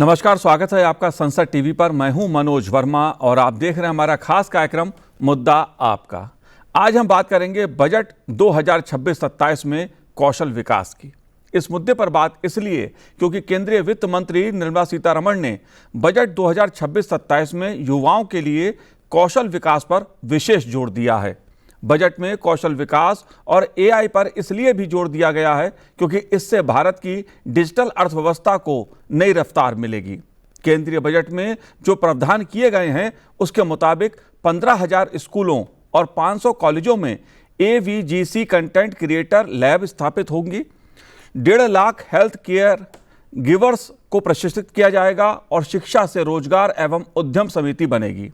नमस्कार, स्वागत है आपका संसद टीवी पर। मैं हूं मनोज वर्मा और आप देख रहे हैं हमारा खास कार्यक्रम मुद्दा आपका। आज हम बात करेंगे बजट 2026-27 में कौशल विकास की। इस मुद्दे पर बात इसलिए क्योंकि केंद्रीय वित्त मंत्री निर्मला सीतारमण ने बजट 2026-27 में युवाओं के लिए कौशल विकास पर विशेष जोर दिया है। बजट में कौशल विकास और एआई पर इसलिए भी जोर दिया गया है क्योंकि इससे भारत की डिजिटल अर्थव्यवस्था को नई रफ्तार मिलेगी। केंद्रीय बजट में जो प्रावधान किए गए हैं उसके मुताबिक 15,000 स्कूलों और 500 कॉलेजों में एवीजीसी कंटेंट क्रिएटर लैब स्थापित होंगी। 1.5 लाख हेल्थ केयर गिवर्स को प्रशिक्षित किया जाएगा और शिक्षा से रोजगार एवं उद्यम समिति बनेगी।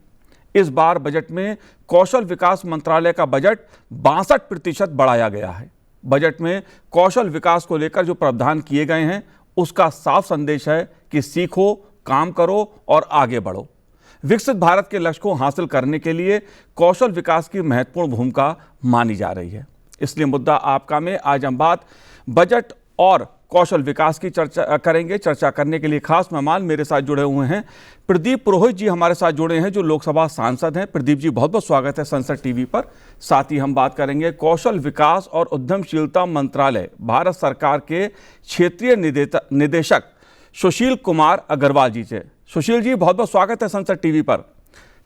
इस बार बजट में कौशल विकास मंत्रालय का बजट 62% बढ़ाया गया है। बजट में कौशल विकास को लेकर जो प्रावधान किए गए हैं उसका साफ संदेश है कि सीखो, काम करो और आगे बढ़ो। विकसित भारत के लक्ष्य को हासिल करने के लिए कौशल विकास की महत्वपूर्ण भूमिका मानी जा रही है। इसलिए मुद्दा आपका में आज हम बात बजट और कौशल विकास की चर्चा करेंगे। चर्चा करने के लिए खास मेहमान मेरे साथ जुड़े हुए हैं। प्रदीप पुरोहित जी हमारे साथ जुड़े हैं, जो लोकसभा सांसद हैं। प्रदीप जी, बहुत बहुत स्वागत है संसद टीवी पर। साथ ही हम बात करेंगे कौशल विकास और उद्यमशीलता मंत्रालय भारत सरकार के क्षेत्रीय निदेशक सुशील कुमार अग्रवाल जी से। सुशील जी, बहुत बहुत स्वागत है संसद टीवी पर।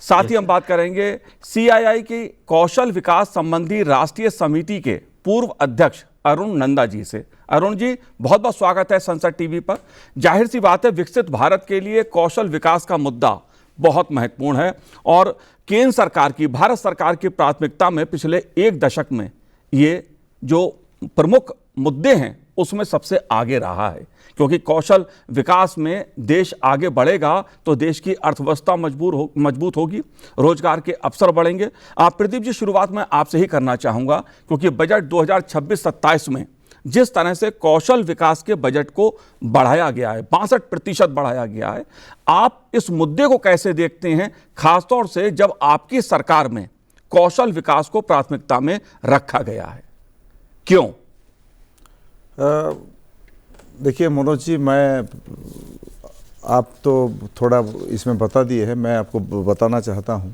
साथ ही हम बात करेंगे सीआईआई की कौशल विकास संबंधी राष्ट्रीय समिति के पूर्व अध्यक्ष अरुण नंदा जी से। अरुण जी, बहुत बहुत स्वागत है संसद टीवी पर। जाहिर सी बात है, विकसित भारत के लिए कौशल विकास का मुद्दा बहुत महत्वपूर्ण है और केंद्र सरकार की, भारत सरकार की प्राथमिकता में पिछले 1 दशक में ये जो प्रमुख मुद्दे हैं उसमें सबसे आगे रहा है। क्योंकि कौशल विकास में देश आगे बढ़ेगा तो देश की अर्थव्यवस्था मजबूत होगी, रोजगार के अवसर बढ़ेंगे। आप प्रदीप जी, शुरुआत में आपसे ही करना चाहूँगा क्योंकि बजट 2026-27 में जिस तरह से कौशल विकास के बजट को बढ़ाया गया है, 62% बढ़ाया गया है, आप इस मुद्दे को कैसे देखते हैं, खासतौर से जब आपकी सरकार में कौशल विकास को प्राथमिकता में रखा गया है? क्यों? देखिए मनोज जी, आप तो थोड़ा इसमें बता दिए हैं, मैं आपको बताना चाहता हूं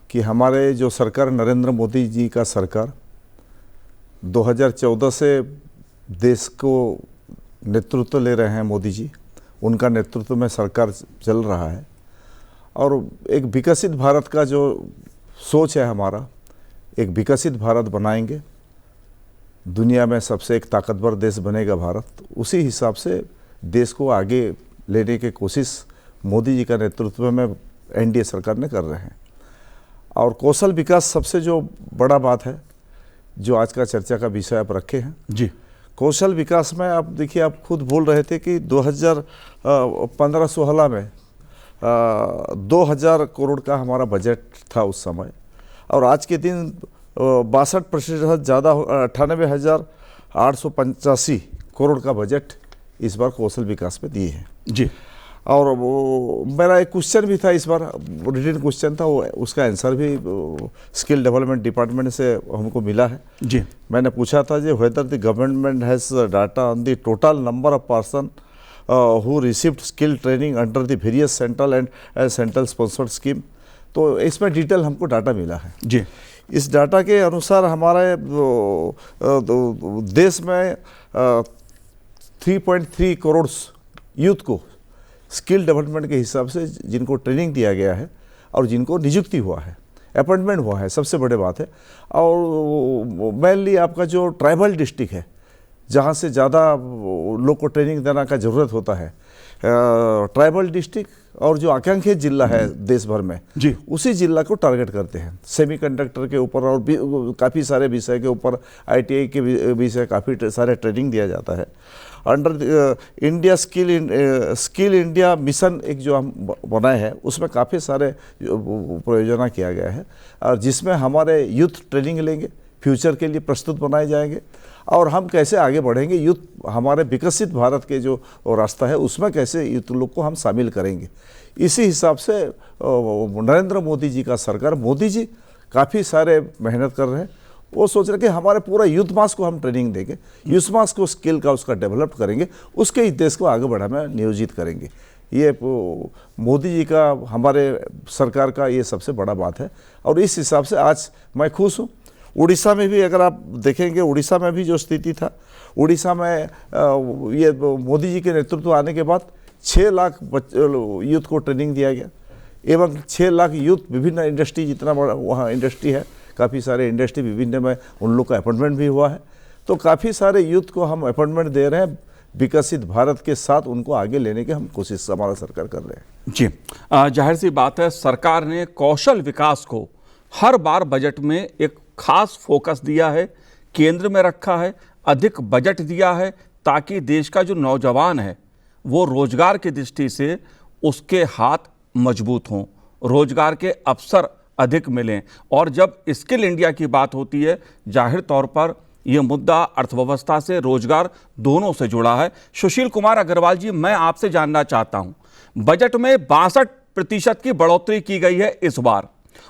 कि हमारे जो सरकार नरेंद्र मोदी जी का सरकार 2014 से देश को नेतृत्व ले रहे हैं मोदी जी, उनका नेतृत्व में सरकार चल रहा है और एक विकसित भारत का जो सोच है हमारा, एक विकसित भारत बनाएंगे, दुनिया में सबसे एक ताकतवर देश बनेगा भारत। उसी हिसाब से देश को आगे लेने की कोशिश मोदी जी का नेतृत्व में एनडीए सरकार ने कर रहे हैं। और कौशल विकास सबसे जो बड़ा बात है, जो आज का चर्चा का विषय आप रखे हैं जी। कौशल विकास में आप देखिए, आप खुद बोल रहे थे कि 2015-16 में 2000 करोड़ का हमारा बजट था उस समय, और आज के दिन 62% ज़्यादा 98,885 करोड़ का बजट इस बार कौशल विकास में दिए हैं जी। और वो मेरा एक क्वेश्चन भी था, इस बार रिटन क्वेश्चन था, वो उसका आंसर भी स्किल डेवलपमेंट डिपार्टमेंट से हमको मिला है जी। मैंने पूछा था जो whether the government has data on the total number of person who received skill training under the various central and central sponsored scheme, तो इसमें डिटेल हमको डाटा मिला है जी। इस डाटा के अनुसार हमारे देश में 3.3 करोड़ यूथ को स्किल डेवलपमेंट के हिसाब से जिनको ट्रेनिंग दिया गया है और जिनको नियुक्ति हुआ है, अपॉइंटमेंट हुआ है, सबसे बड़ी बात है। और मेनली आपका जो ट्राइबल डिस्ट्रिक्ट है, जहाँ से ज़्यादा लोग को ट्रेनिंग देने का ज़रूरत होता है, ट्राइबल डिस्ट्रिक्ट और जो आकांक्षित जिला है देश भर में जी, उसी जिला को टारगेट करते हैं। सेमीकंडक्टर के ऊपर और काफ़ी सारे विषय के ऊपर, आईटीआई के विषय काफ़ी सारे ट्रेनिंग दिया जाता है। Under India skill India mission एक जो हम बनाए हैं, उसमें काफ़ी सारे प्रयोजन किया गया है और जिसमें हमारे यूथ ट्रेनिंग लेंगे, फ्यूचर के लिए प्रस्तुत बनाए जाएंगे और हम कैसे आगे बढ़ेंगे, यूथ हमारे विकसित भारत के जो रास्ता है उसमें कैसे यूथ लोग को हम शामिल करेंगे। इसी हिसाब से नरेंद्र मोदी जी का सरकार, मोदी जी काफ़ी सारे मेहनत कर रहे हैं। वो सोच रहे कि हमारे पूरा यूथ मास को हम ट्रेनिंग देंगे, यूथ मास को स्किल का उसका डेवलप करेंगे, उसके ही देश को आगे बढ़ाने में नियोजित करेंगे। ये मोदी जी का, हमारे सरकार का ये सबसे बड़ा बात है। और इस हिसाब से आज मैं खुश हूँ। उड़ीसा में भी अगर आप देखेंगे, उड़ीसा में भी जो स्थिति था, उड़ीसा में ये मोदी जी के नेतृत्व आने के बाद 6 लाख यूथ को ट्रेनिंग दिया गया एवं 6 लाख यूथ विभिन्न इंडस्ट्री, जितना बड़ा वहाँ इंडस्ट्री है, काफ़ी सारे इंडस्ट्री विभिन्न में उन लोग का अपॉइंटमेंट भी हुआ है। तो काफ़ी सारे यूथ को हम अपॉइंटमेंट दे रहे हैं। विकसित भारत के साथ उनको आगे लेने की हम कोशिश हमारा सरकार कर रहे हैं। जी, जाहिर सी बात है, सरकार ने कौशल विकास को हर बार बजट में एक खास फोकस दिया है, केंद्र में रखा है, अधिक बजट दिया है, ताकि देश का जो नौजवान है वो रोजगार की दृष्टि से उसके हाथ मजबूत हों, रोजगार के अवसर अधिक मिलें। और जब स्किल इंडिया की बात होती है, जाहिर तौर पर यह मुद्दा अर्थव्यवस्था से, रोजगार दोनों से जुड़ा है। सुशील कुमार अग्रवाल जी, मैं आपसे जानना चाहता हूं, बजट में 62% की बढ़ोतरी की गई है इस बार,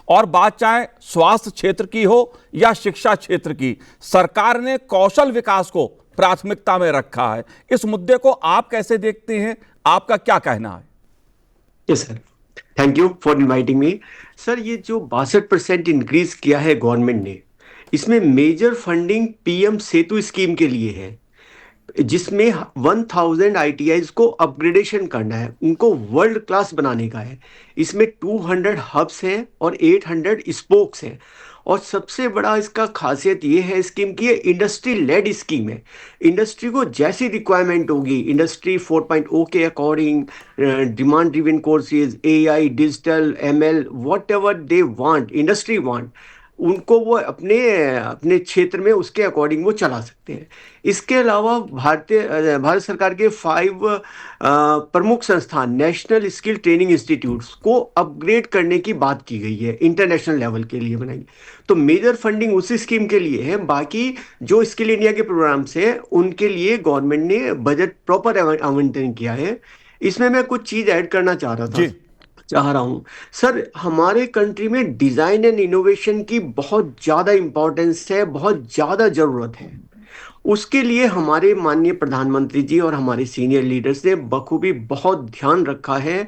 और बात चाहे स्वास्थ्य क्षेत्र की हो या शिक्षा क्षेत्र की, सरकार ने कौशल विकास को प्राथमिकता में रखा है। इस मुद्दे को आप कैसे देखते हैं, आपका क्या कहना है? Yes sir, thank you for inviting me. Sir, ये जो 62% इंक्रीज किया है गवर्नमेंट ने, इसमें मेजर फंडिंग पीएम सेतु स्कीम के लिए है, जिसमें 1000 आईटीआईज को अपग्रेडेशन करना है, उनको वर्ल्ड क्लास बनाने का है। इसमें 200 हब्स हैं और 800 स्पोक्स हैं। और सबसे बड़ा इसका खासियत ये है स्कीम की, ये इंडस्ट्री लेड स्कीम है। इंडस्ट्री को जैसी रिक्वायरमेंट होगी, इंडस्ट्री 4.0 के according, demand driven courses, AI, digital, ML, what ever they want, industry want, उनको वो अपने अपने क्षेत्र में उसके अकॉर्डिंग वो चला सकते हैं। इसके अलावा भारत सरकार के 5 प्रमुख संस्थान, नेशनल स्किल ट्रेनिंग इंस्टीट्यूट्स को अपग्रेड करने की बात की गई है, इंटरनेशनल लेवल के लिए बनाएंगे। तो मेजर फंडिंग उसी स्कीम के लिए है। बाकी जो स्किल इंडिया के प्रोग्राम्स हैं उनके लिए गवर्नमेंट ने बजट प्रॉपर आवंटन किया है। इसमें मैं कुछ चीज ऐड करना चाह रहा हूं सर। हमारे कंट्री में डिजाइन एंड इनोवेशन की बहुत ज्यादा इंपॉर्टेंस है, बहुत ज्यादा जरूरत है। उसके लिए हमारे माननीय प्रधानमंत्री जी और हमारे सीनियर लीडर्स ने बखूबी बहुत ध्यान रखा है।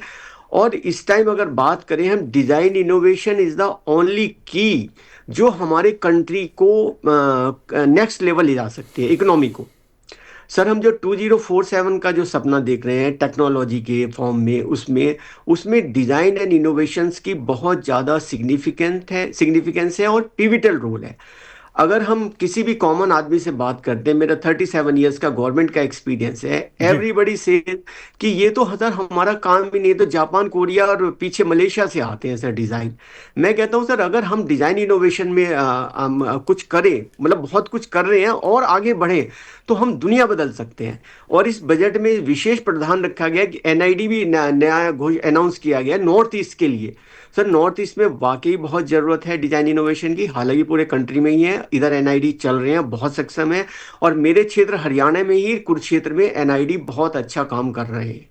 और इस टाइम अगर बात करें हम, design innovation is the only की जो हमारे कंट्री को नेक्स्ट लेवल ले जा सकती है, इकोनॉमी को। सर, हम जो 2047 का जो सपना देख रहे हैं टेक्नोलॉजी के फॉर्म में, उसमें डिज़ाइन एंड इनोवेशंस की बहुत ज़्यादा सिग्निफिकेंस है और पिविटल रोल है। अगर हम किसी भी कॉमन आदमी से बात करते हैं, मेरा 37 इयर्स का गवर्नमेंट का एक्सपीरियंस है, एवरीबडी से कि ये तो सर हमारा काम भी नहीं, तो जापान, कोरिया और पीछे मलेशिया से आते हैं सर डिज़ाइन। मैं कहता हूँ सर, अगर हम डिज़ाइन इनोवेशन में कुछ करें, मतलब बहुत कुछ कर रहे हैं और आगे बढ़ें, तो हम दुनिया बदल सकते हैं। और इस बजट में विशेष प्रावधान रखा गया कि एनआईडी भी नया अनाउंस किया गया नॉर्थ ईस्ट के लिए। सर, नॉर्थ ईस्ट में वाकई बहुत ज़रूरत है डिज़ाइन इनोवेशन की, हालांकि पूरे कंट्री में ही है। इधर एनआईडी चल रहे हैं, बहुत सक्षम है। और मेरे क्षेत्र हरियाणा में ही कुरुक्षेत्र में एनआईडी बहुत अच्छा काम कर रहे हैं।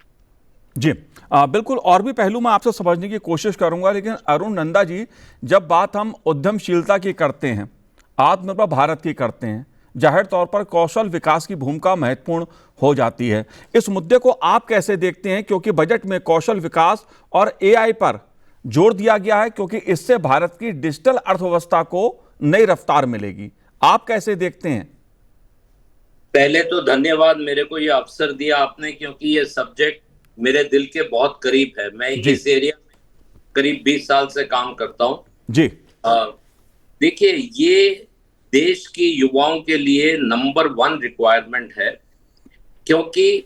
जी, बिल्कुल, और भी पहलू मैं आपसे समझने की कोशिश करूंगा, लेकिन अरुण नंदा जी, जब बात हम उद्यमशीलता की करते हैं, आत्मनिर्भर भारत की करते हैं, जाहिर तौर पर कौशल विकास की भूमिका महत्वपूर्ण हो जाती है। इस मुद्दे को आप कैसे देखते हैं, क्योंकि बजट में कौशल विकास और एआई पर जोर दिया गया है, क्योंकि इससे भारत की डिजिटल अर्थव्यवस्था को नई रफ्तार मिलेगी। आप कैसे देखते हैं? पहले तो धन्यवाद, मेरे को ये अवसर दिया आपने, क्योंकि ये सब्जेक्ट मेरे दिल के बहुत करीब है। मैं इस एरिया में करीब 20 साल से काम करता हूँ जी। देखिए, ये देश की युवाओं के लिए नंबर 1 रिक्वायरमेंट है, क्योंकि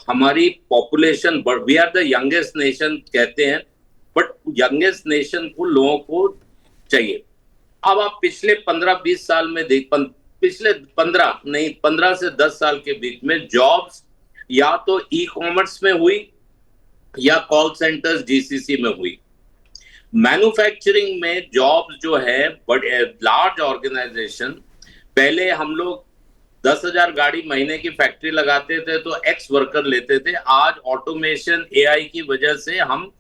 हमारी population, we are the youngest nation कहते हैं, बट यंगेस्ट नेशन को लोगों को चाहिए। अब आप पिछले 15-20 साल में पिछले 15 से 10 साल के बीच में जॉब्स या तो ई कॉमर्स में हुई या कॉल सेंटर्स जीसीसी में हुई। मैन्युफैक्चरिंग में जॉब्स जो है, बड़े लार्ज ऑर्गेनाइजेशन, पहले हम लोग 10,000 गाड़ी महीने की फैक्ट्री लगाते थे तो एक्स वर्कर लेते थे। आज ऑटोमेशन, एआई की वजह से हम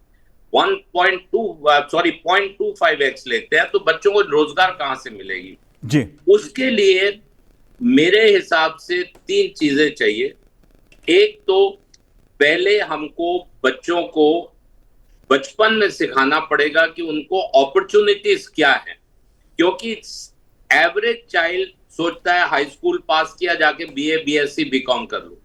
0.25x लेते हैं। तो बच्चों को रोजगार कहां से मिलेगी जी? उसके लिए मेरे हिसाब से 3 चीजें चाहिए। एक तो पहले हमको बच्चों को बचपन में सिखाना पड़ेगा कि उनको अपॉर्चुनिटीज क्या है, क्योंकि एवरेज चाइल्ड सोचता है हाई स्कूल पास किया जाके बीए बीएससी बीकॉम कर लो।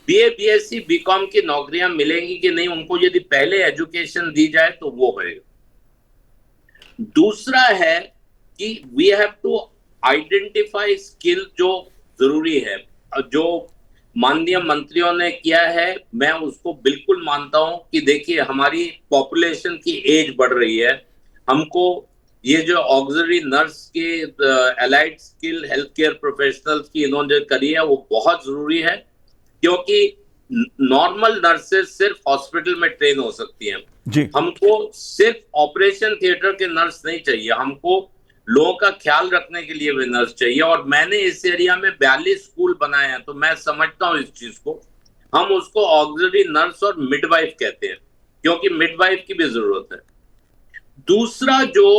बीए बीएससी बीकॉम की नौकरियां मिलेंगी कि नहीं, उनको यदि पहले एजुकेशन दी जाए तो वो होएगा। दूसरा है कि we have to identify skill जो जरूरी है। जो माननीय मंत्रियों ने किया है, मैं उसको बिल्कुल मानता हूं कि देखिए हमारी पॉपुलेशन की एज बढ़ रही है, हमको ये जो ऑक्सिलरी नर्स के allied skill health care professionals की इन्होंने करी है वो बहुत जरूरी है, क्योंकि नॉर्मल नर्सेज सिर्फ हॉस्पिटल में ट्रेन हो सकती हैं जी। हमको सिर्फ ऑपरेशन थिएटर के नर्स नहीं चाहिए, हमको लोगों का ख्याल रखने के लिए भी नर्स चाहिए। और मैंने इस एरिया में 42 स्कूल बनाए हैं, तो मैं समझता हूँ इस चीज को। हम उसको ऑक्सिलरी नर्स और मिडवाइफ कहते हैं, क्योंकि मिडवाइफ की भी जरूरत है। दूसरा जो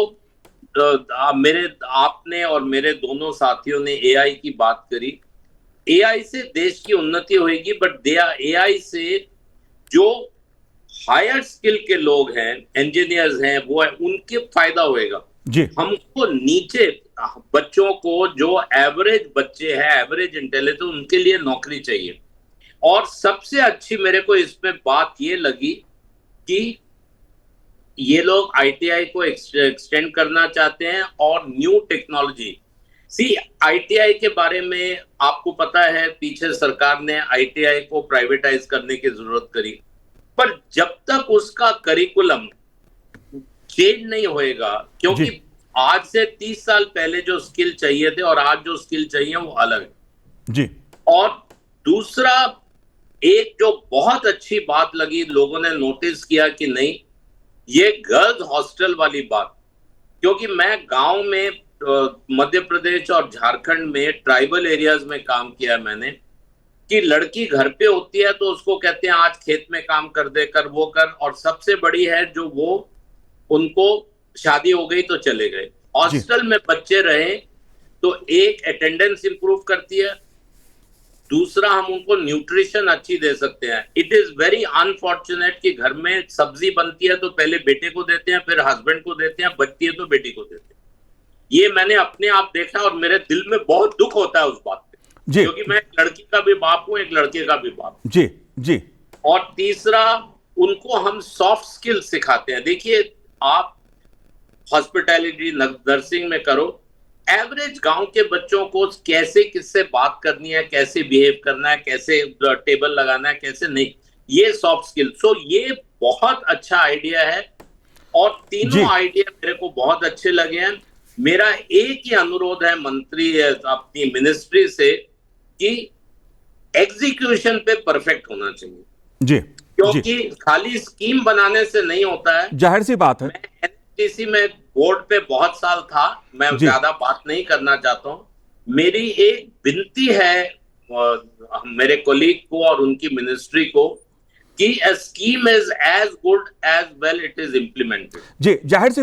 आपने और मेरे दोनों साथियों ने एआई की बात करी, एआई से देश की उन्नति होगी, बट एआई से जो हायर स्किल के लोग हैं, इंजीनियर्स हैं, वो है, उनके फायदा होएगा जी। हमको नीचे बच्चों को जो एवरेज बच्चे हैं, एवरेज इंटेलिजेंस, उनके लिए नौकरी चाहिए। और सबसे अच्छी मेरे को इसमें बात ये लगी कि ये लोग आईटीआई को एक्सटेंड करना चाहते हैं और न्यू टेक्नोलॉजी। आईटीआई के बारे में आपको पता है, पीछे सरकार ने आईटीआई को प्राइवेटाइज करने की जरूरत करी, पर जब तक उसका करिकुलम चेंज नहीं होएगा, क्योंकि आज से 30 साल पहले जो स्किल चाहिए थे और आज जो स्किल चाहिए वो अलग है जी। और दूसरा, एक जो बहुत अच्छी बात लगी, लोगों ने नोटिस किया कि नहीं, ये गर्ल्स हॉस्टल वाली बात, क्योंकि मैं गांव में मध्य प्रदेश और झारखंड में ट्राइबल एरियाज में काम किया है मैंने, कि लड़की घर पे होती है तो उसको कहते हैं आज खेत में काम कर दे, कर वो कर, और सबसे बड़ी है जो वो उनको शादी हो गई तो चले गए। हॉस्टल में बच्चे रहे तो एक अटेंडेंस इंप्रूव करती है, दूसरा हम उनको न्यूट्रिशन अच्छी दे सकते हैं। इट इज वेरी अनफॉर्चुनेट कि घर में सब्जी बनती है तो पहले बेटे को देते हैं, फिर हस्बैंड को देते हैं, बचती है तो बेटी को देते हैं। ये मैंने अपने आप देखा और मेरे दिल में बहुत दुख होता है उस बात पे, क्योंकि मैं एक लड़की का भी बाप हूं, एक लड़के का भी बाप हूं। जी जी। और तीसरा, उनको हम सॉफ्ट स्किल सिखाते हैं। देखिए, आप हॉस्पिटैलिटी नर्सिंग में करो, एवरेज गांव के बच्चों को कैसे किससे बात करनी है, कैसे बिहेव करना है, कैसे टेबल लगाना है, कैसे नहीं, ये सॉफ्ट स्किल। सो ये बहुत अच्छा आइडिया है और तीनों आइडिया मेरे को बहुत अच्छे लगे हैं। मेरा एक ही अनुरोध है मंत्री अपनी मिनिस्ट्री से कि एग्जीक्यूशन पे परफेक्ट होना चाहिए जी, क्योंकि खाली स्कीम बनाने से नहीं होता है। जाहिर सी बात है। मैं एनएचपीसी में बोर्ड पे बहुत साल था, मैं ज्यादा बात नहीं करना चाहता हूं। मेरी एक विनती है मेरे कोलीग को और उनकी मिनिस्ट्री को कि a scheme is as good as well it is implemented। जी, जाहिर सी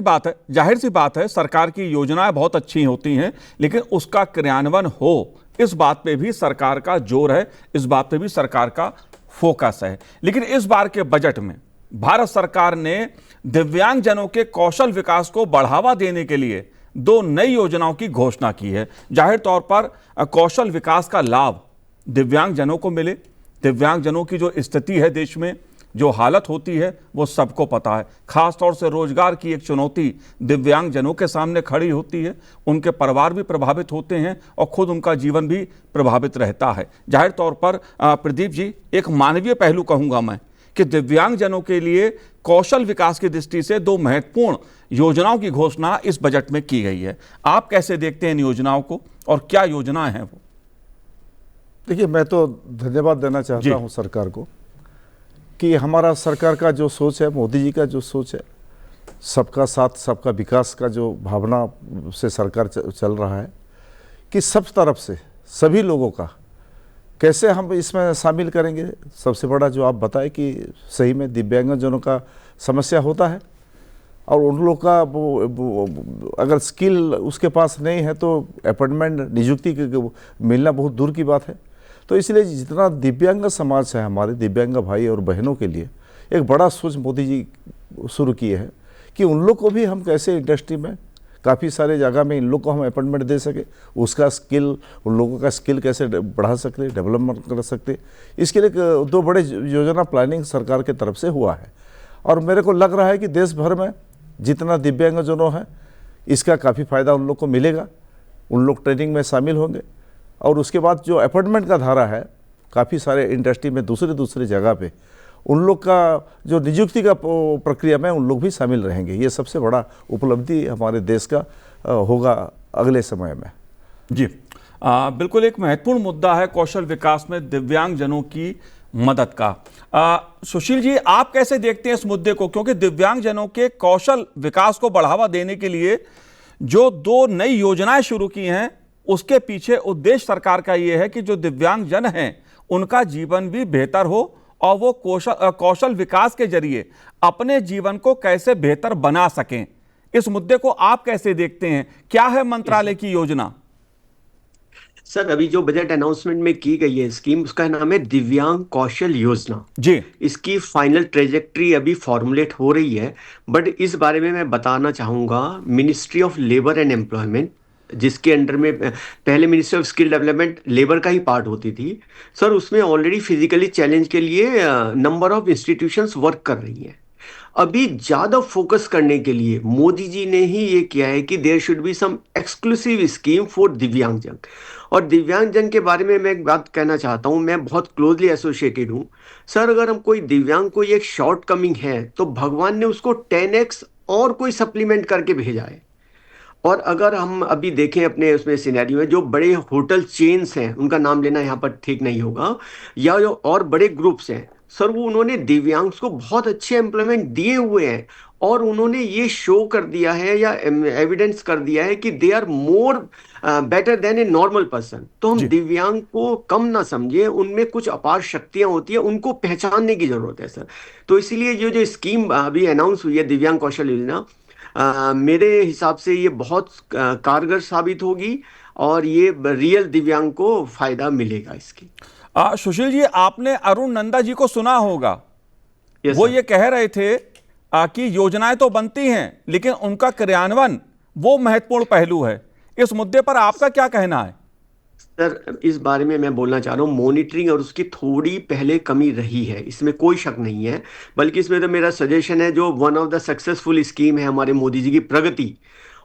बात है, सरकार की योजनाएं बहुत अच्छी होती हैं, लेकिन उसका क्रियान्वयन हो, इस बात पे भी सरकार का जोर है, इस बात पे भी सरकार का फोकस है। लेकिन इस बार के बजट में भारत सरकार ने दिव्यांगजनों के कौशल विकास को बढ़ावा देने के लिए 2 नई योजनाओं की घोषणा की है। जाहिर तौर पर कौशल विकास का लाभ दिव्यांगजनों को मिले। दिव्यांगजनों की जो स्थिति है देश में, जो हालत होती है, वो सबको पता है। खास तौर से रोजगार की एक चुनौती दिव्यांगजनों के सामने खड़ी होती है। उनके परिवार भी प्रभावित होते हैं और खुद उनका जीवन भी प्रभावित रहता है। जाहिर तौर पर प्रदीप जी, एक मानवीय पहलू कहूँगा मैं कि दिव्यांगजनों के लिए कौशल विकास की दृष्टि से 2 महत्वपूर्ण योजनाओं की घोषणा इस बजट में की गई है। आप कैसे देखते हैं इन योजनाओं को और क्या योजनाएं हैं वो? देखिए, मैं तो धन्यवाद देना चाहता हूं सरकार को कि हमारा सरकार का जो सोच है, मोदी जी का जो सोच है, सबका साथ सबका विकास का जो भावना से सरकार चल रहा है, कि सब तरफ से सभी लोगों का कैसे हम इसमें शामिल करेंगे। सबसे बड़ा जो आप बताएं कि सही में दिव्यांगजनों का समस्या होता है और उन लोग का वो अगर स्किल उसके पास नहीं है तो अपॉइंटमेंट नियुक्ति मिलना बहुत दूर की बात है। तो इसलिए जितना दिव्यांग समाज है, हमारे दिव्यांग भाई और बहनों के लिए एक बड़ा सोच मोदी जी शुरू किए हैं कि उन लोग को भी हम कैसे इंडस्ट्री में काफ़ी सारे जगह में इन लोग को हम अपॉइंटमेंट दे सके, उसका स्किल, उन लोगों का स्किल कैसे बढ़ा सकते, डेवलपमेंट कर सकते, इसके लिए 2 बड़े योजना प्लानिंग सरकार की तरफ से हुआ है। और मेरे को लग रहा है कि देश भर में जितना दिव्यांगजनों हैं इसका काफ़ी फ़ायदा उन लोग को मिलेगा, उन लोग ट्रेनिंग में शामिल होंगे और उसके बाद जो अपॉइंटमेंट का धारा है काफ़ी सारे इंडस्ट्री में दूसरे जगह पे उन लोग का जो नियुक्ति का प्रक्रिया में उन लोग भी शामिल रहेंगे। ये सबसे बड़ा उपलब्धि हमारे देश का होगा अगले समय में। जी बिल्कुल, एक महत्वपूर्ण मुद्दा है कौशल विकास में दिव्यांगजनों की मदद का। सुशील जी, आप कैसे देखते हैं इस मुद्दे को, क्योंकि दिव्यांगजनों के कौशल विकास को बढ़ावा देने के लिए जो 2 नई योजनाएं शुरू की हैं उसके पीछे उद्देश्य सरकार का ये है कि जो दिव्यांगजन हैं उनका जीवन भी बेहतर हो और वो कौशल विकास के जरिए अपने जीवन को कैसे बेहतर बना सकें। इस मुद्दे को आप कैसे देखते हैं? क्या है मंत्रालय की योजना? सर, अभी जो बजट अनाउंसमेंट में की गई है स्कीम, उसका नाम है दिव्यांग कौशल योजना जी। इसकी फाइनल ट्रेजेक्ट्री अभी फॉर्मुलेट हो रही है, बट इस बारे में मैं बताना चाहूँगा ministry of labour and employment, जिसके अंडर में पहले ministry of skill development labour का ही पार्ट होती थी सर, उसमें ऑलरेडी फिजिकली चैलेंज के लिए नंबर ऑफ इंस्टीट्यूशंस वर्क कर रही हैं। अभी ज़्यादा फोकस करने के लिए मोदी जी ने ही ये किया है कि there should be some exclusive scheme for दिव्यांगजन। और दिव्यांगजन के बारे में मैं एक बात कहना चाहता हूँ, मैं बहुत क्लोजली एसोसिएटेड हूँ सर। अगर हम कोई दिव्यांग को एक शॉर्ट कमिंग है तो भगवान ने उसको 10x और कोई सप्लीमेंट करके भेजा है। और अगर हम अभी देखें अपने उसमें सिनेरियो में, जो बड़े होटल चेन्स हैं, उनका नाम लेना यहाँ पर ठीक नहीं होगा, या जो और बड़े ग्रुप्स हैं सर, वो उन्होंने दिव्यांग्स को बहुत अच्छे एम्प्लॉयमेंट दिए हुए हैं और उन्होंने ये शो कर दिया है या एविडेंस कर दिया है कि they are more better than a normal person. तो हम दिव्यांग को कम ना समझे, उनमें कुछ अपार शक्तियां होती है, उनको पहचानने की जरूरत है सर। तो इसीलिए ये जो स्कीम अभी अनाउंस हुई है दिव्यांग कौशल योजना, मेरे हिसाब से ये बहुत कारगर साबित होगी और ये रियल दिव्यांग को फायदा मिलेगा इसकी। सुशील जी, आपने अरुण नंदा जी को सुना होगा, वो सर। ये कह रहे थे कि योजनाएं तो बनती हैं लेकिन उनका क्रियान्वयन वो महत्वपूर्ण पहलू है। इस मुद्दे पर आपका क्या कहना है? सर, इस बारे में मैं बोलना चाह रहा हूँ, मॉनिटरिंग और उसकी थोड़ी पहले कमी रही है, इसमें कोई शक नहीं है। बल्कि इसमें तो मेरा सजेशन है, जो one of the successful scheme है हमारे मोदी जी की प्रगति,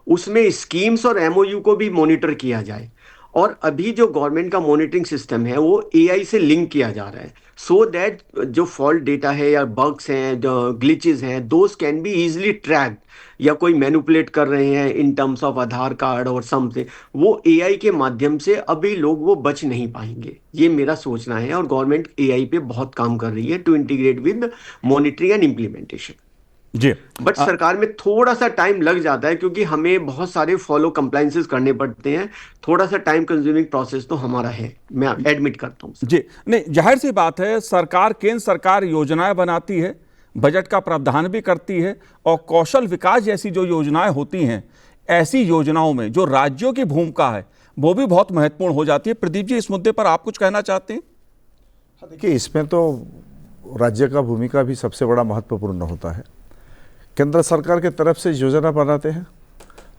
उसमें स्कीम्स और एमओयू को भी मॉनिटर किया जाए। और अभी जो गवर्नमेंट का मॉनिटरिंग सिस्टम है वो एआई से लिंक किया जा रहा है, सो दैट जो फॉल्ट डेटा है या बग्स हैं, जो ग्लिचेस हैं, those can be easily tracked, या कोई मैनिपुलेट कर रहे हैं in terms of Aadhaar card और समथिंग, वो एआई के माध्यम से अभी लोग वो बच नहीं पाएंगे। ये मेरा सोचना है और गवर्नमेंट एआई पे बहुत काम कर रही है to integrate with monitoring and implementation. जी। बट सरकार में थोड़ा सा टाइम लग जाता है क्योंकि हमें बहुत सारे फॉलो कंप्लायंसेस करने पड़ते हैं, थोड़ा सा टाइम कंज्यूमिंग प्रोसेस तो हमारा है, मैं एडमिट करता हूँ। जी नहीं, जाहिर सी बात है, सरकार, केंद्र सरकार योजनाएं बनाती है, बजट का प्रावधान भी करती है और कौशल विकास जैसी जो योजनाएं होती हैं, ऐसी योजनाओं में जो राज्यों की भूमिका है वो भी बहुत महत्वपूर्ण हो जाती है। प्रदीप जी, इस मुद्दे पर आप कुछ कहना चाहते हैं? देखिए, इसमें तो राज्य का भूमिका भी सबसे बड़ा महत्वपूर्ण होता है। केंद्र सरकार के तरफ से योजना बनाते हैं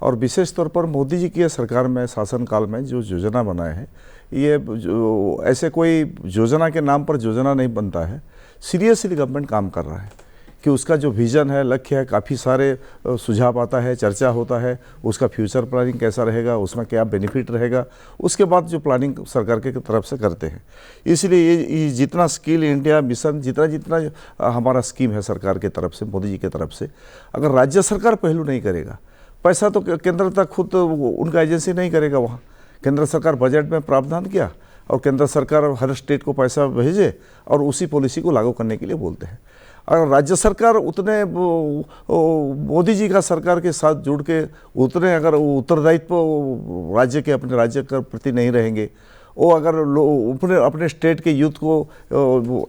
और विशेष तौर पर मोदी जी की सरकार में शासनकाल में जो योजना बनाए हैं, ये ऐसे कोई योजना के नाम पर योजना नहीं बनता है। सीरियसली गवर्नमेंट काम कर रहा है कि उसका जो विजन है, लक्ष्य है, काफ़ी सारे सुझाव आता है, चर्चा होता है, उसका फ्यूचर प्लानिंग कैसा रहेगा, उसमें क्या बेनिफिट रहेगा, उसके बाद जो प्लानिंग सरकार के तरफ से करते हैं। इसलिए ये जितना स्किल इंडिया मिशन, जितना हमारा स्कीम है सरकार के तरफ से, मोदी जी के तरफ से, अगर राज्य सरकार पहलू नहीं करेगा, पैसा तो केंद्र तक खुद उनका एजेंसी नहीं करेगा। वहाँ केंद्र सरकार बजट में प्रावधान किया और केंद्र सरकार हर स्टेट को पैसा भेजे और उसी पॉलिसी को लागू करने के लिए बोलते हैं। अगर राज्य सरकार उतने मोदी जी का सरकार के साथ जुड़ के उतने अगर उत्तरदायित्व राज्य के, अपने राज्य के प्रति नहीं रहेंगे, वो अगर अपने स्टेट के यूथ को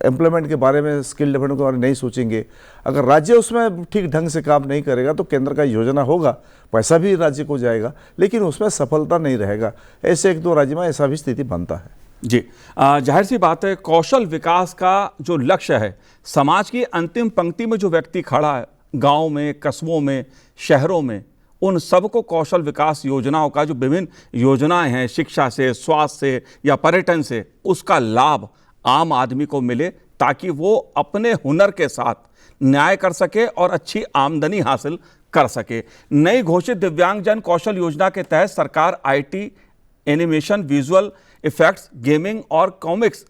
एम्प्लॉयमेंट के बारे में, स्किल डेवलपमेंट के बारे में नहीं सोचेंगे, अगर राज्य उसमें ठीक ढंग से काम नहीं करेगा तो केंद्र का योजना होगा, पैसा भी राज्य को जाएगा, लेकिन उसमें सफलता नहीं रहेगा। ऐसे 1-2 राज्य में ऐसा भी स्थिति बनता है। जी, जाहिर सी बात है, कौशल विकास का जो लक्ष्य है, समाज की अंतिम पंक्ति में जो व्यक्ति खड़ा है, गांव में, कस्बों में, शहरों में, उन सबको कौशल विकास योजनाओं का जो विभिन्न योजनाएं हैं, शिक्षा से, स्वास्थ्य से या पर्यटन से, उसका लाभ आम आदमी को मिले, ताकि वो अपने हुनर के साथ न्याय कर सके और अच्छी आमदनी हासिल कर सके। नई घोषित दिव्यांगजन कौशल योजना के तहत सरकार IT, animation, visual effects, gaming और कॉमिक्स,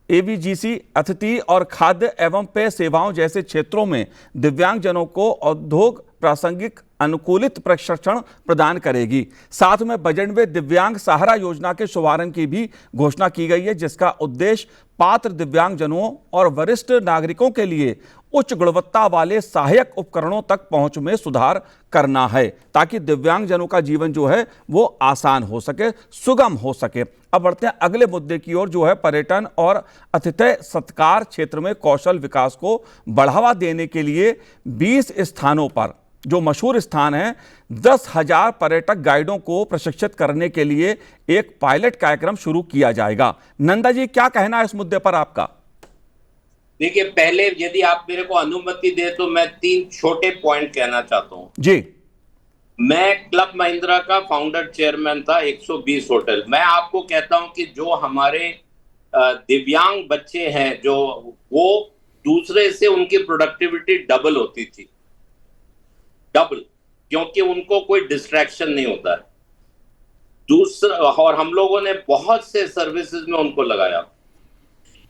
एवीजीसी, अतिथि और खाद्य एवं पेय सेवाओं जैसे क्षेत्रों में दिव्यांगजनों को उद्योग प्रासंगिक अनुकूलित प्रशिक्षण प्रदान करेगी। साथ में बजट में दिव्यांग सहारा योजना के शुभारंभ की भी घोषणा की गई है, जिसका उद्देश्य पात्र दिव्यांगजनों और वरिष्ठ नागरिकों के लिए उच्च गुणवत्ता वाले सहायक उपकरणों तक पहुंच में सुधार करना है, ताकि दिव्यांगजनों का जीवन जो है वो आसान हो सके, सुगम हो सके। अब बढ़ते हैं अगले मुद्दे की ओर, जो है पर्यटन और आतिथ्य सत्कार क्षेत्र में कौशल विकास को बढ़ावा देने के लिए 20 स्थानों पर, जो मशहूर स्थान हैं, 10,000 पर्यटक गाइडों को प्रशिक्षित करने के लिए एक पायलट कार्यक्रम शुरू किया जाएगा। नंदा जी, क्या कहना है इस मुद्दे पर आपका? देखिए, पहले यदि आप मेरे को अनुमति दे तो मैं 3 छोटे पॉइंट कहना चाहता हूं जी। मैं क्लब महिंद्रा का फाउंडर चेयरमैन था 120 होटल। मैं आपको कहता हूं कि जो हमारे दिव्यांग बच्चे हैं, जो वो दूसरे से उनकी प्रोडक्टिविटी डबल होती थी, डबल, क्योंकि उनको कोई डिस्ट्रैक्शन नहीं होता है। दूसरा, और हम लोगों ने बहुत से सर्विसेज में उनको लगाया।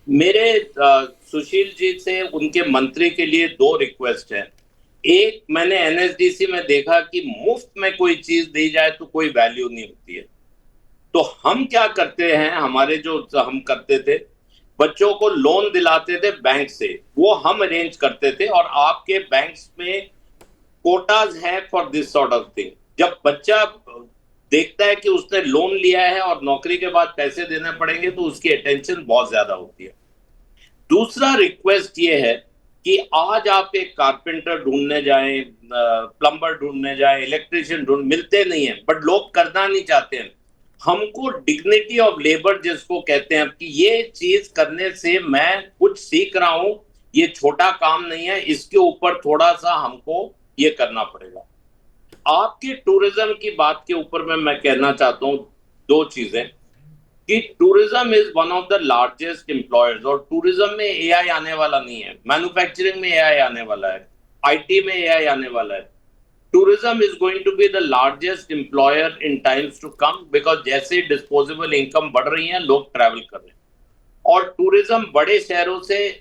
मेरे सुशील जी से उनके मंत्री के लिए 2 रिक्वेस्ट है। एक, मैंने एनएसडीसी में देखा कि मुफ्त में कोई चीज दी जाए तो कोई वैल्यू नहीं होती है। तो हम क्या करते हैं, हमारे जो हम करते थे, बच्चों को लोन दिलाते थे बैंक से, वो हम अरेंज करते थे, और आपके बैंक्स में कोटाज है for this sort of thing. जब बच्चा देखता है कि उसने लोन लिया है और नौकरी के बाद पैसे देने पड़ेंगे, तो उसकी अटेंशन बहुत ज्यादा होती है। दूसरा रिक्वेस्ट ये है कि आज आप एक कारपेंटर ढूंढने जाएं, प्लम्बर ढूंढने जाएं, इलेक्ट्रिशियन मिलते नहीं है, बट लोग करना नहीं चाहते हैं। हमको डिग्निटी ऑफ लेबर जिसको कहते हैं, कि ये चीज करने से मैं कुछ सीख रहा हूं, ये छोटा काम नहीं है, इसके ऊपर थोड़ा सा हमको ये करना पड़ेगा। आपके टूरिज्म की बात के ऊपर में मैं कहना चाहता हूं 2 चीजें, कि tourism is one of the largest employers, और टूरिज्म में एआई आने वाला नहीं है, मैन्युफैक्चरिंग में एआई आने वाला है, आईटी में एआई आने वाला है। Tourism is going to be the largest employer in times to come, because जैसे डिस्पोजेबल इनकम बढ़ रही है, लोग ट्रैवल कर रहे हैं, और टूरिज्म बड़े शहरों से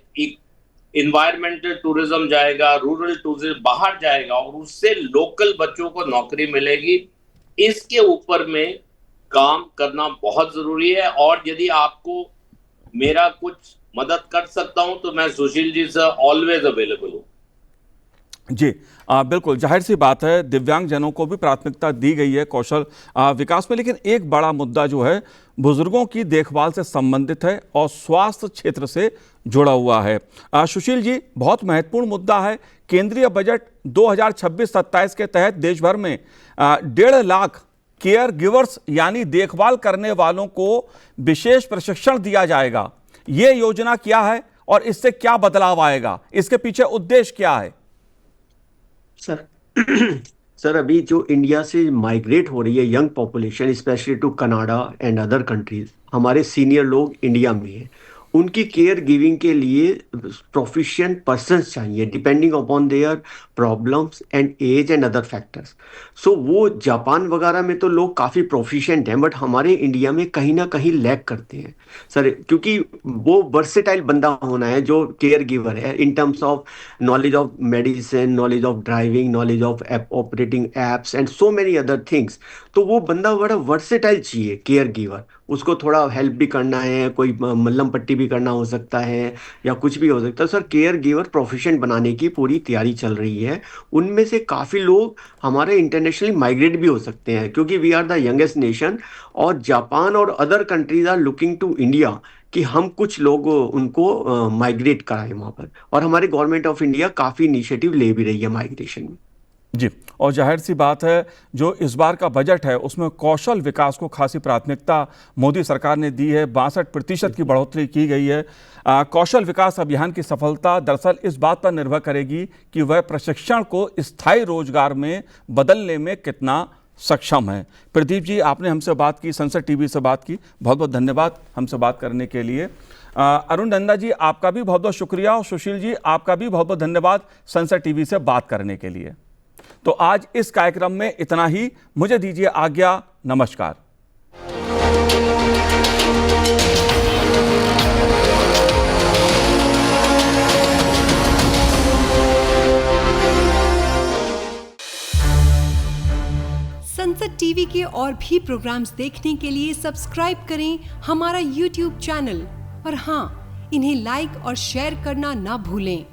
इन्वायरमेंटल टूरिज्म जाएगा, रूरल टूरिज्म बाहर जाएगा, और उससे लोकल बच्चों को नौकरी मिलेगी। इसके ऊपर में काम करना बहुत जरूरी है, और यदि आपको मेरा कुछ मदद कर सकता हूं तो मैं सुशील जी से ऑलवेज अवेलेबल हूं। जी, बिल्कुल, जाहिर सी बात है, दिव्यांगजनों को भी प्राथमिकता दी गई है कौशल विकास में, लेकिन एक बड़ा मुद्दा जो है बुजुर्गों की देखभाल से संबंधित है और स्वास्थ्य क्षेत्र से जुड़ा हुआ है। सुशील जी, बहुत महत्वपूर्ण मुद्दा है। केंद्रीय बजट 2026-27 के तहत देश भर में 1.5 लाख केयर गिवर्स यानी देखभाल करने वालों को विशेष प्रशिक्षण दिया जाएगा। ये योजना क्या है और इससे क्या बदलाव आएगा? इसके पीछे उद्देश्य क्या है? सर अभी जो इंडिया से माइग्रेट हो रही है young population, specially to Canada and other countries, हमारे सीनियर लोग इंडिया में हैं, उनकी केयर गिविंग के लिए प्रोफिशिएंट पर्सन्स चाहिए, depending upon their problems and age and other factors. So वो जापान वगैरह में तो लोग काफ़ी प्रोफिशिएंट हैं, बट हमारे इंडिया में कहीं ना कहीं लैग करते हैं सर, क्योंकि वो वर्सेटाइल बंदा होना है जो केयर गिवर है, in terms of knowledge of medicine, knowledge of driving, knowledge of operating apps and so many other things. तो वो बंदा बड़ा वर्सेटाइल चाहिए केयर गिवर। उसको थोड़ा हेल्प भी करना है, कोई मल्लम पट्टी भी करना हो सकता है, या कुछ भी हो सकता है। सर केयर गिवर प्रोफेशन बनाने की पूरी तैयारी चल रही है। उनमें से काफ़ी लोग हमारे इंटरनेशनली माइग्रेट भी हो सकते हैं, क्योंकि we are the youngest nation, और जापान और other countries are looking to India कि हम कुछ लोग उनको माइग्रेट कराएं वहाँ पर, और हमारी गवर्नमेंट ऑफ इंडिया काफ़ी इनिशिएटिव ले भी रही है माइग्रेशन में। जी, और जाहिर सी बात है जो इस बार का बजट है उसमें कौशल विकास को खासी प्राथमिकता मोदी सरकार ने दी है। 62% की बढ़ोतरी की गई है। कौशल विकास अभियान की सफलता दरअसल इस बात पर निर्भर करेगी कि वह प्रशिक्षण को स्थायी रोजगार में बदलने में कितना सक्षम है। प्रदीप जी, आपने हमसे बात की, संसद टीवी से बात की, बहुत बहुत धन्यवाद हमसे बात करने के लिए। अरुण नंदा जी, आपका भी बहुत बहुत शुक्रिया, और सुशील जी आपका भी बहुत बहुत धन्यवाद संसद टीवी से बात करने के लिए। तो आज इस कार्यक्रम में इतना ही, मुझे दीजिए आज्ञा, नमस्कार। संसद टीवी के और भी प्रोग्राम्स देखने के लिए सब्सक्राइब करें हमारा YouTube चैनल और हाँ, इन्हें लाइक और शेयर करना ना भूलें।